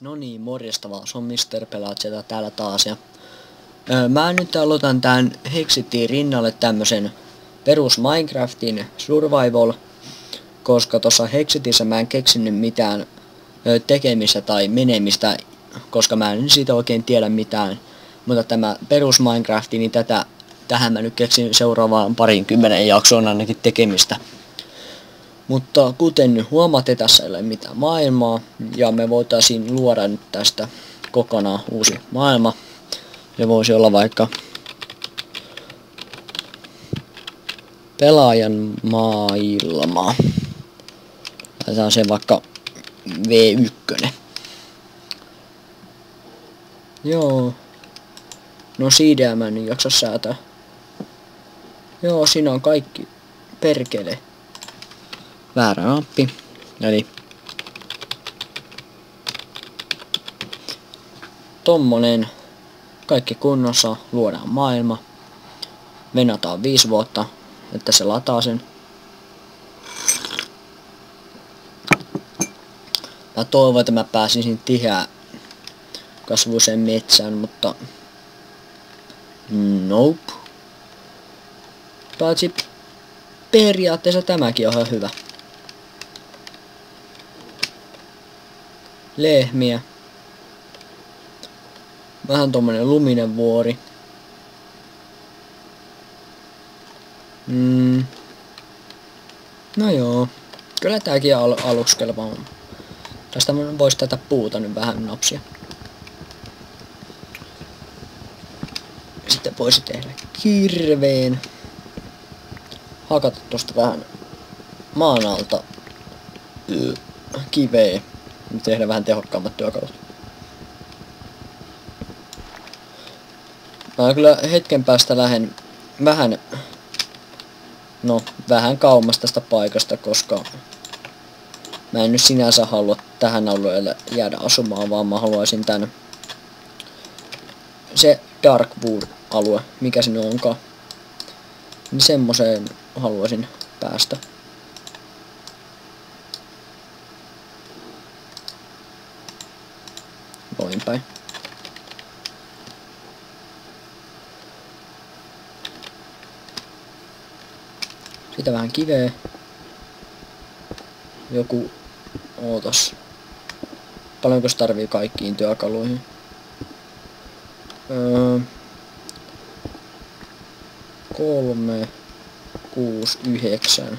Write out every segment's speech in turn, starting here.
No niin, morjesta vaan, se on Mr. Pelatseta täällä taas ja mä nyt aloitan tän Hexitin rinnalle tämmösen perus Minecraftin survival, koska tossa Hexitissä mä en keksinyt mitään tekemistä tai menemistä, koska mä en siitä oikein tiedä mitään, mutta tämä perus Minecrafti, niin tähän mä nyt keksin seuraavaan 20 jaksoon ainakin tekemistä. Mutta kuten nyt huomaatte, tässä ei ole mitään maailmaa, ja me voitaisiin luoda nyt tästä kokonaan uusi maailma. Se voisi olla vaikka pelaajan maailma. Laitetaan se vaikka V1. Joo. No siitä mä en jaksa säätää. Joo, siinä on kaikki. Perkele. Väärä nappi. Eli tommonen. Kaikki kunnossa. Luodaan maailma. Venataan 5 vuotta, että se lataa sen. Mä toivon, että mä pääsisin tiheään kasvuiseen metsään, mutta nope. Paitsi periaatteessa tämäkin on ihan hyvä. Lehmiä. Vähän tommonen luminen vuori. No joo. Kyllä tääkin aluksi kelpaa. Tästä voisi tätä puuta nyt vähän napsia. Sitten voisi tehdä kirveen. Hakata tosta vähän maan alta kiveä. Tehdä vähän tehokkaammat työkalut. Mä kyllä hetken päästä lähden vähän kauemmas tästä paikasta, koska mä en nyt sinänsä halua tähän alueelle jäädä asumaan, vaan mä haluaisin tän se Darkwood-alue, mikä se onkaan, niin semmoseen haluaisin päästä. Noin päin. Siitä vähän kiveä. Joku ootas. Paljonko se tarvii kaikkiin työkaluihin? 3, 6, 9.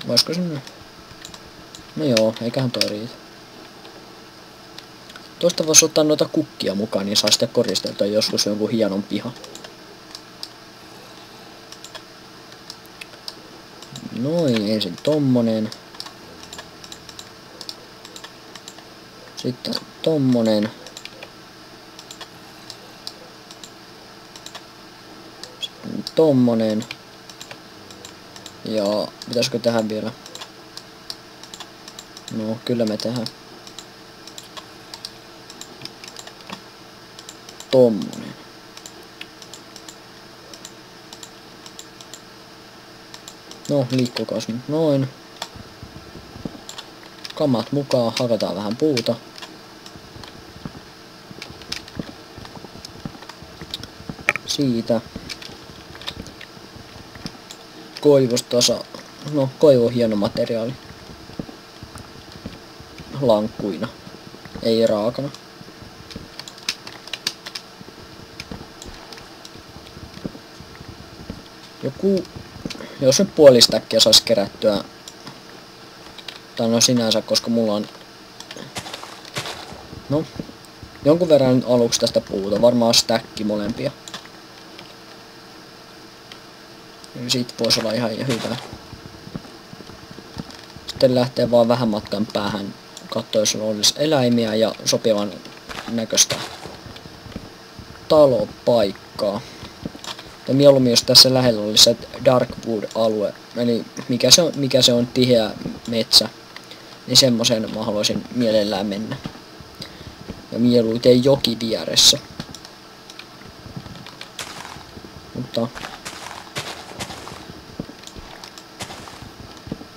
Voisiko sinne? No joo, eiköhän toi riitä. Tuosta voisi ottaa noita kukkia mukaan, niin saa sitten koristeltua joskus jonkun hienon piha. Noin, ensin tommonen. Sitten tommonen. Sitten tommonen. Ja pitäisikö tähän vielä? No, kyllä me tehdään. Tommonen. No, liikkukaas nyt noin. Kamat mukaan, hakataan vähän puuta. Siitä. Koivusta no, koivu on hieno materiaali. Lankkuina. Ei raakana. Jos nyt puolistäkkiä saisi kerättyä, tai no sinänsä, koska mulla on jonkun verran nyt aluksi tästä puuta, varmaan stäkki molempia. Siitä voisi olla ihan hyvä. Sitten lähtee vaan vähän matkan päähän, katsoa jos olisi eläimiä ja sopivan näköistä talopaikkaa. Ja mieluummin jos tässä lähellä olisi se Darkwood-alue, eli mikä se on tiheä metsä, niin semmoisen mä haluaisin mielellään mennä. Ja mieluiten joki vieressä. Mutta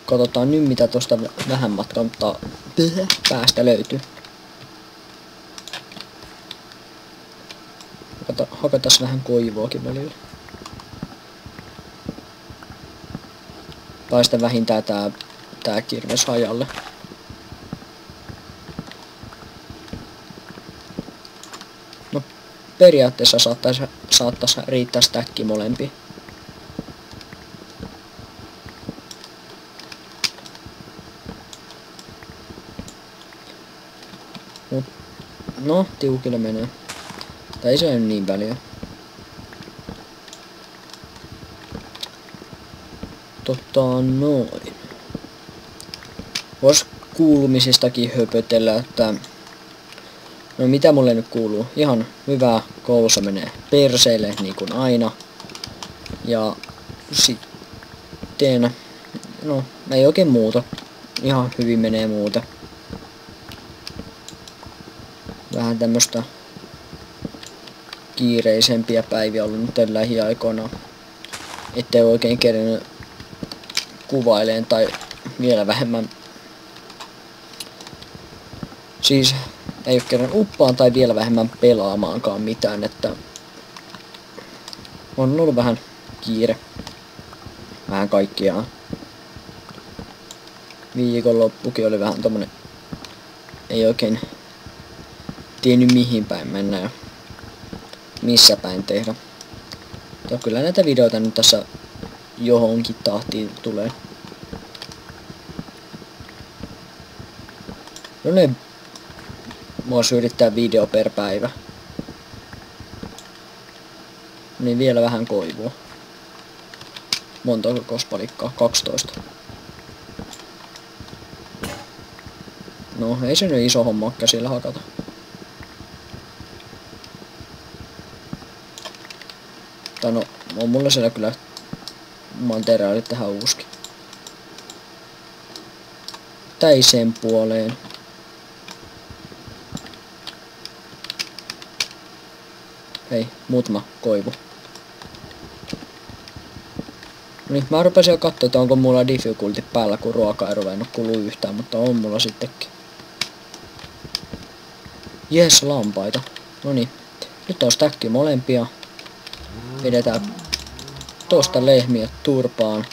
Katsotaan nyt mitä tosta vähän matkan päästä löytyy. Hakataan vähän koivuakin välillä. Paista vähintään tää kirves hajalle. No periaatteessa saattais riittää stäkki molempiin. No, tiukille menee. Tai ei se ole niin väliä. Noin. Vois kuulumisistakin höpötellä, että... No mitä mulle nyt kuuluu? Ihan hyvää, koulussa menee perseille niin kuin aina. Ja sitten... No, ei oikein muuta. Ihan hyvin menee muuta. Vähän tämmöstä kiireisempiä päiviä ollut nyt lähiaikoina. Ettei oikein kerennyt kuvaileen tai vielä vähemmän. Siis ei oo kerennyt uppaan tai vielä vähemmän pelaamaankaan mitään, että on ollut vähän kiire. Vähän kaikkiaan. Viikonloppukin oli vähän tommonen, ei oikein tiennyt mihin päin mennä ja missä päin tehdä. Ja kyllä näitä videoita nyt tässä johonkin tahtiin tulee. No ne voisi yrittää video per päivä. Niin vielä vähän koivua. Monta kospalikkaa? 12. No ei se nyt iso homma käsillä hakata. Tai no, on mulla siellä kyllä materiaalit tähän uuskin. Täiseen puoleen. Hei, muutama koivu. Niin, mä rupesin jo katsoa, että onko mulla difficulty päällä, kun ruoka ei ruvennut kuluu yhtään, mutta on mulla sittenkin. Jes, lampaita. Noniin. Nyt on stäkki molempia. Vedetään tosta lehmiä turpaan.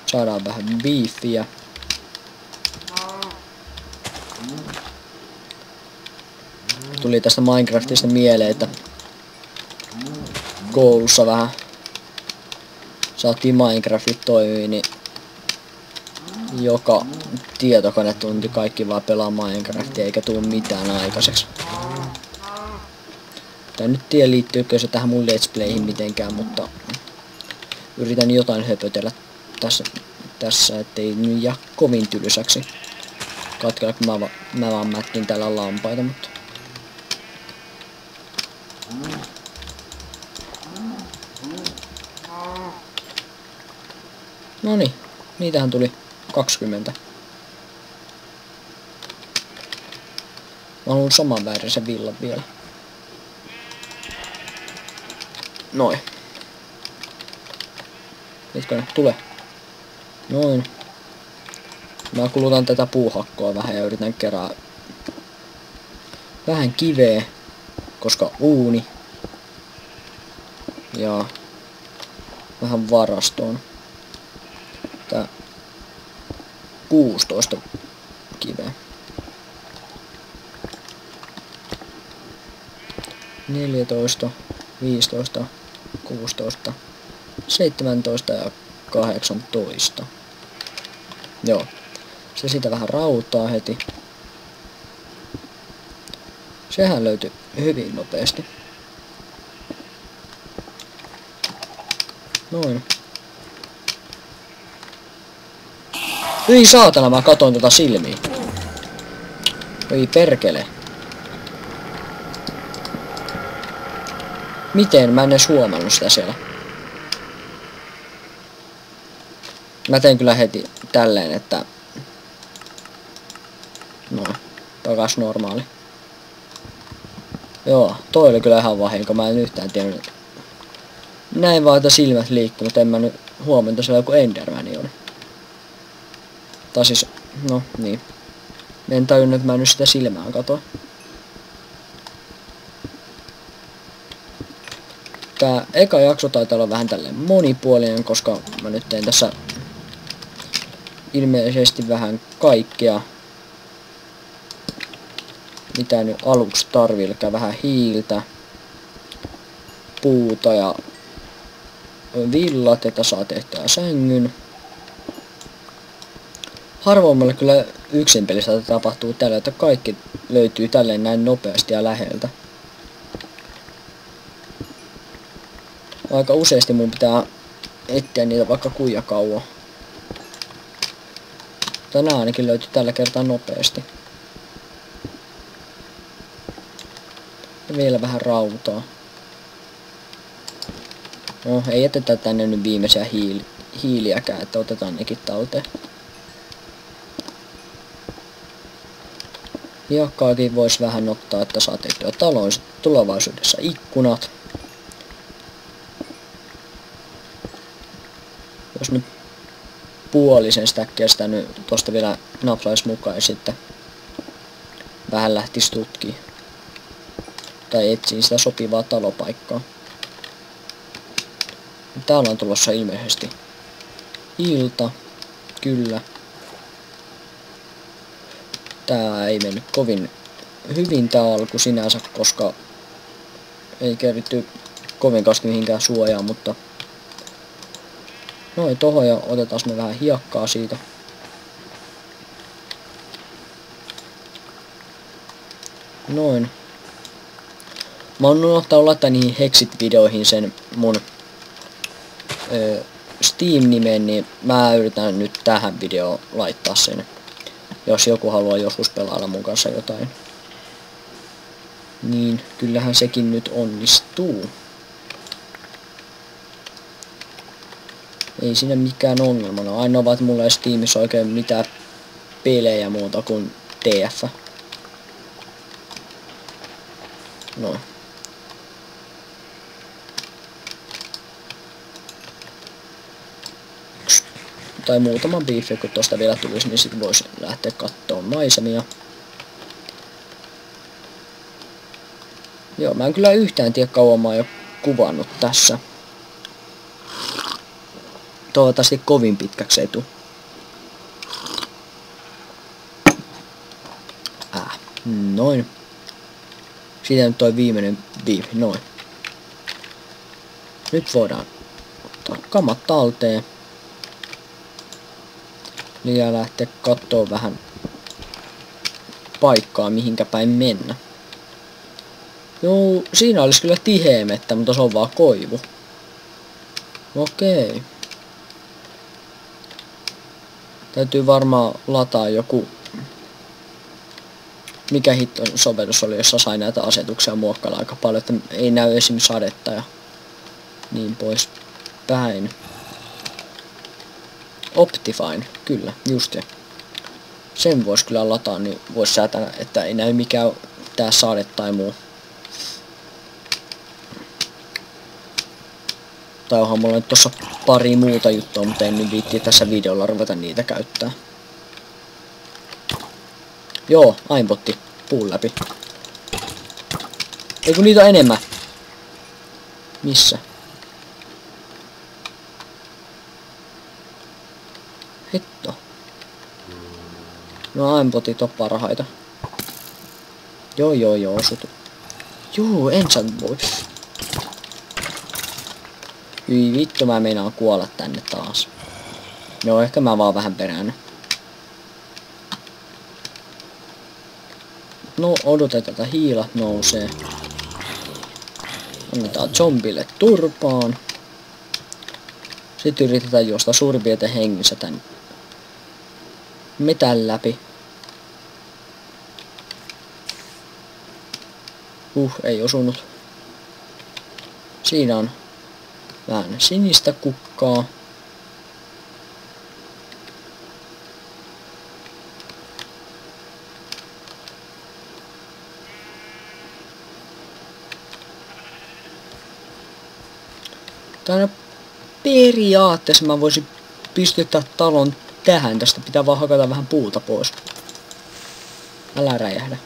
Saadaan vähän beefiä. Tuli tästä Minecraftista mieleen, että koulussa vähän saatiin Minecraftit toimii, niin joka tietokonetunti kaikki vaan pelaa Minecraftia eikä tuu mitään aikaiseksi. En nyt tiedä liittyykö se tähän mun Let's Playhin mitenkään, mutta yritän jotain höpötellä tässä ettei nyt jää kovin tylsäksi. Katkella kun mä vaan mätkin täällä lampaita, mutta... Noniin, niitähän tuli 20. Mä haluan saman värisen villan vielä. Noin. Nytkö ne tule? Noin. Mä kulutan tätä puuhakkoa vähän ja yritän kerää vähän kiveä, koska uuni. Ja vähän varastoon. Tää 16 kiveä. 14, 15, 16, 17 ja 18. Joo. Se siitä vähän rautaa heti. Sehän löytyi hyvin nopeasti. Noin. Hyi saatana, mä katoin tota silmiä. Oi perkele. Miten mä en edes huomannut sitä siellä? Mä teen kyllä heti tälleen, että... No, takas normaali. Joo, toi oli kyllä ihan vahinko, mä en yhtään tiennyt. Näin vaan, että silmät liikkuu, mutta en mä nyt huomannut, että siellä joku Endermani oli. Tai siis, no niin. En tajunnut, että mä nyt sitä silmään katoa. Tää eka jakso taitaa olla vähän tälleen monipuolinen, koska mä nyt teen tässä ilmeisesti vähän kaikkea, mitä nyt aluksi tarvii, eli vähän hiiltä, puuta ja villat, että saa tehtyä sängyn. Harvoin kyllä yksin pelissä tapahtuu tällä, että kaikki löytyy tälleen näin nopeasti ja läheltä. Aika useasti mun pitää etsiä niitä vaikka kuinka kauan. Tänään ainakin löytyy tällä kertaa nopeasti. Ja vielä vähän rautaa. No, ei jätetä tänne nyt viimeisiä hiiliäkään, että otetaan nekin talteen. Hiakkaakin voisi vähän ottaa, että saa tehtyä talon tulevaisuudessa ikkunat. Jos nyt puolisen stäkkiä sitä nyt tosta vielä napsaisi mukaan ja sitten vähän lähtisi tutkimaan. Tai etsiin sitä sopivaa talopaikkaa. Täällä on tulossa ilmeisesti ilta. Kyllä. Tää ei mennyt kovin hyvin tää alku sinänsä, koska ei keritty kovinkaan mihinkään suojaan, mutta noin tohon ja otetaan me vähän hiekkaa siitä. Noin. Mä oon unohtanut laittaa niihin Hexit-videoihin sen mun Steam-nimen, niin mä yritän nyt tähän videoon laittaa sen. Jos joku haluaa joskus pelailla mun kanssa jotain. Niin, kyllähän sekin nyt onnistuu. Ei siinä mikään ongelma. No ainoa vaan, että mulla ei Steamissa oikein mitään pelejä muuta kuin TF. No. Tai muutama biifi, kun tosta vielä tulisi, niin sit voisi lähteä kattoon maisemia. Joo, mä en kyllä yhtään tiedä kauan mä oon jo kuvannut tässä. Toivottavasti kovin pitkäksi ei tuu. Noin. Siitä nyt toi viimeinen biifi, noin. Nyt voidaan ottaa kamat talteen. Ja lähteä kattoo vähän paikkaa mihinkä päin mennä. Joo, siinä olisi kyllä tiheä mettä, mutta se on vaan koivu. Okei. Täytyy varmaan lataa joku... Mikä hitton sovellus oli, jossa sai näitä asetuksia muokkailla aika paljon, että ei näy esim. Sadetta ja niin pois päin. Optifine, kyllä, just se. Sen vois kyllä lataa, niin vois säätää, että ei näy mikään tää sade tai muu. Tai onhan mulla nyt tossa pari muuta juttua, mutta en nyt viitti tässä videolla ruveta niitä käyttää. Joo, aimpotti puun läpi. Ei kun niitä on enemmän. Missä? Hitto. No aimpotit on parhaita. Joo, osuttu. Joo, en sä voi. Hyi vittu, mä meinaan kuolla tänne taas. Joo, ehkä mä vaan vähän perään. No, odotetaan, että hiilat nousee. Annetaan zombille turpaan. Sitten yritetään juosta suurin piirtein hengissä tän metän läpi. Ei osunut. Siinä on vähän sinistä kukkaa. Tänne periaatteessa mä voisin pystyttää talon tähän. Tästä pitää vaan hakata vähän puuta pois. Älä räjähdä.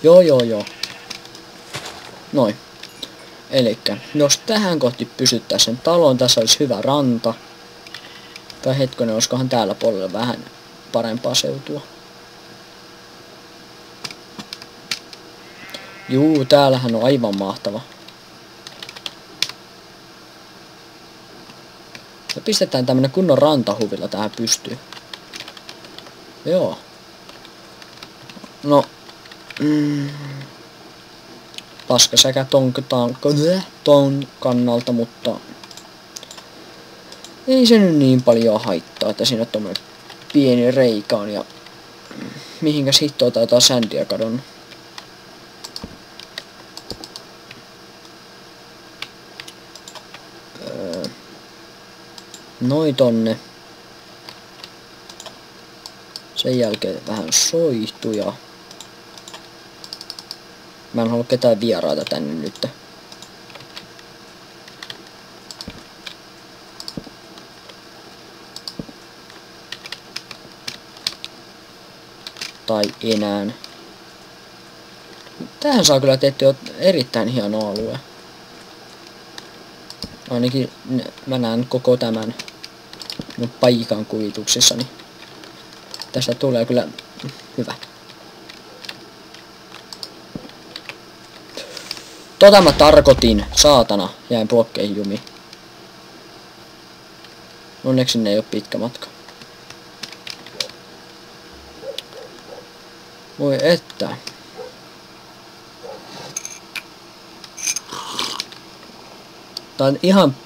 Joo. Noin. Elikkä, jos tähän kohti pysyttäisiin sen talon, tässä olisi hyvä ranta. Tai hetkonen, olisikohan täällä puolella vähän parempaa seutua. Juu, täällähän on aivan mahtava. Ja pistetään tämmönen kunnon rantahuvilla tähän pystyyn. Joo. No. Paskasäkä ton kannalta, mutta ei se nyt niin paljon haittaa, että siinä tommonen pieni reikä on ja mihinkäs hittoa taitaa sändiä kadonnut. Noin tonne. Sen jälkeen vähän soihtuja. Mä en halua ketään vieraita tänne nyt. Tai enää. Tähän saa kyllä tehtyä erittäin hieno alue. Ainakin mä näen koko tämän mun paikan kuvituksissani. Tästä tulee kyllä hyvä. Tota mä tarkoitin, saatana, jäin blokkeihin jumiin. Onneksi sinne ei oo pitkä matka. Voi että. Tää on ihan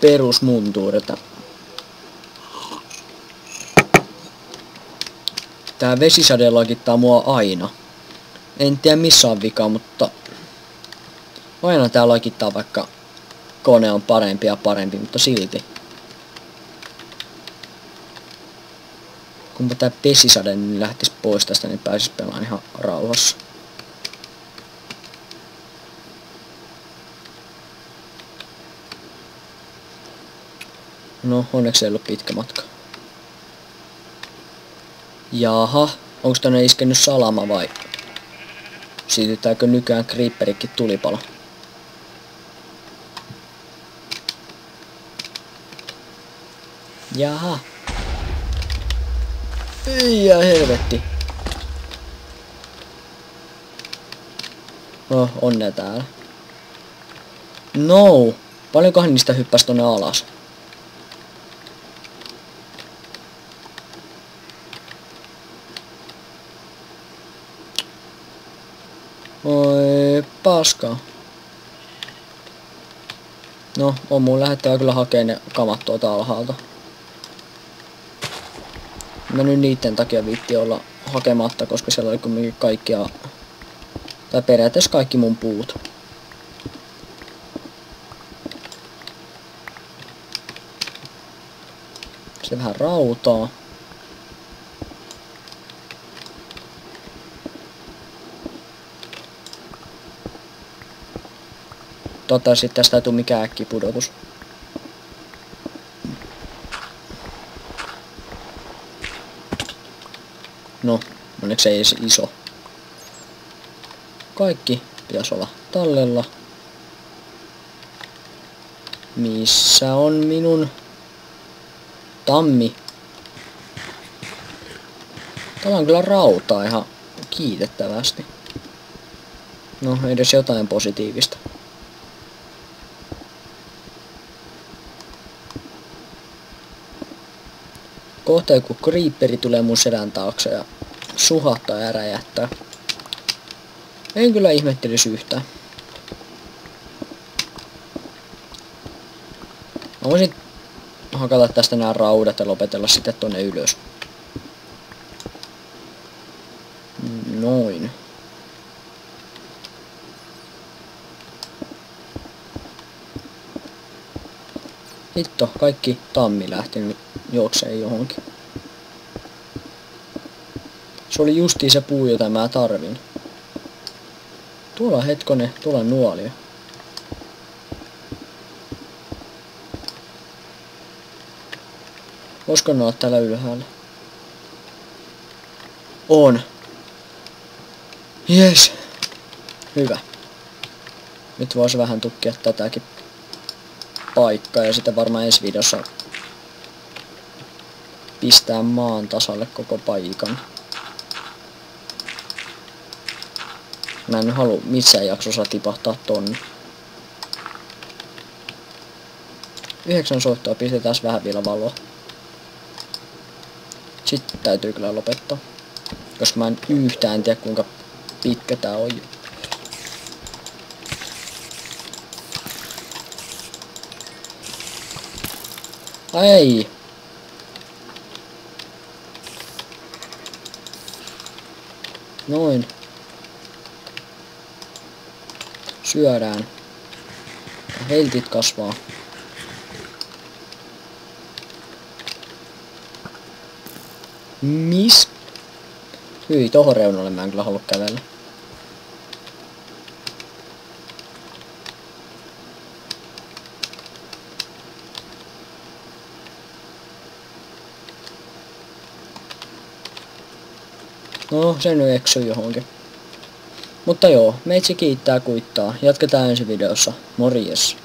perusmuntuureta. Tää vesisade lakittaa mua aina. En tiedä missä on vika, mutta aina tää lakittaa, vaikka kone on parempi ja parempi, mutta silti. Kunpa tää vesisade niin lähtis pois tästä, niin pääsis pelaan ihan rauhassa. No, onneksi ei ollut pitkä matka. Jaha, onks tänne iskenyt salama vai sytytäänkö nykyään creeperikin tulipalo? Jaha. Ei ja helvetti. No, on ne täällä. No, paljonkohan niistä hyppäsi tonne alas? Oi, paska. No, on mun lähettävä kyllä hakee ne kamat tuolta alhaalta. Mä nyt niitten takia viitti olla hakematta, koska siellä oli kumminkin kaikkia, tai periaatteessa kaikki mun puut. Se vähän rautaa. Toivottavasti tästä ei tule mikään äkkipudotus. No, onneksi ei edes iso. Kaikki pitäisi olla tallella. Missä on minun tammi? Täällä on kyllä rautaa ihan kiitettävästi. No, edes jotain positiivista. Kohta joku creeperi tulee mun selän taakse ja suhattaa ja räjähtää. En kyllä ihmettelisi yhtään. Mä voisin hakata tästä nämä raudat ja lopetella sitten tonne ylös. Noin. Hitto, kaikki tammi lähti nyt juokseen johonkin. Se oli justiin se puu, jota mä tarvin. Tuolla hetkone, tuolla nuolio. Voisiko ne olla täällä ylhäällä? On. Jes. Hyvä. Nyt voisi vähän tukkia tätäkin paikkaa ja sitten varmaan ensi videossa pistää maan tasalle koko paikan. Mä en halua missään jaksossa tipahtaa tonne. 9 soittoa, pistetään vähän vielä valoa. Sitten täytyy kyllä lopettaa. Koska mä en yhtään tiedä kuinka pitkä tää on. Ai. Noin. Syödään. Heltit kasvaa. Mis? Hyi, tohon reunalle mä en kyllä halua kävellä. No, se nyt eksyy johonkin. Mutta joo, meitsi kiittää kuittaa. Jatketaan ensi videossa. Morjes.